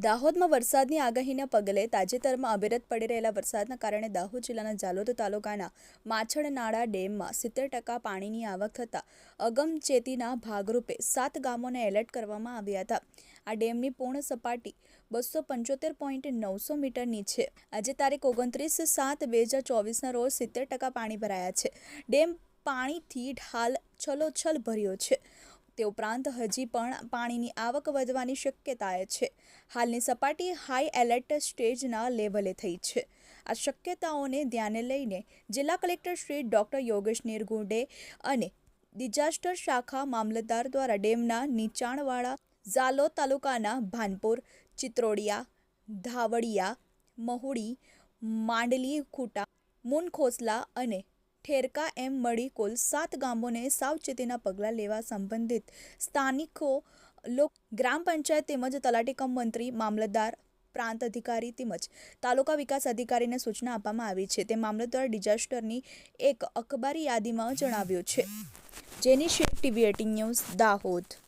દાહોદમાં વરસાદની આગાહીના પગલે તાજેતરમાં અવિરત પડી રહેલા વરસાદના કારણે દાહોદ જિલ્લાના ઝાલોદ તાલુકાના માછડનાળા ડેમમાં 70% પાણીની આવક થતાં અગમચેતીના ભાગરૂપે 7 ગામોને એલર્ટ કરવામાં આવ્યા હતા. આ ડેમની પૂર્ણ સપાટી 275.900 મીટરની છે. આજે તારીખ 29/7/2024ના રોજ 70% પાણી ભરાયા છે. ડેમ પાણીથી હાલ છલોછલ ભર્યો છે. તે ઉપરાંત હજી પણ પાણીની આવક વધવાની શક્યતાએ છે. હાલની સપાટી હાઈ એલર્ટ સ્ટેજના લેવલે થઈ છે. આ શક્યતાઓને ધ્યાને લઈને જિલ્લા કલેક્ટર શ્રી ડોક્ટર યોગેશ નિરગુડે અને ડિઝાસ્ટર શાખા મામલતદાર દ્વારા ડેમના નીચાણવાળા ઝાલોદ તાલુકાના ભાનપુર, ચિત્રોડિયા, ધાવડિયા, મહુડી, માંડલી ખૂટા, મુનખોસલા અને ઠેરકા એમ મળી કુલ 7 ગામોને સાવચેતીના પગલાં લેવા સંબંધિત સ્થાનિકો, ગ્રામ પંચાયત તેમજ તલાટી કમ મંત્રી, મામલતદાર, પ્રાંત અધિકારી તેમજ તાલુકા વિકાસ અધિકારીને સૂચના આપવામાં આવી છે. તે મામલતદાર ડિઝાસ્ટરની એક અખબારી યાદીમાં જણાવ્યું છે. જેની શેખ ટીવી 18 ન્યૂઝ, દાહોદ.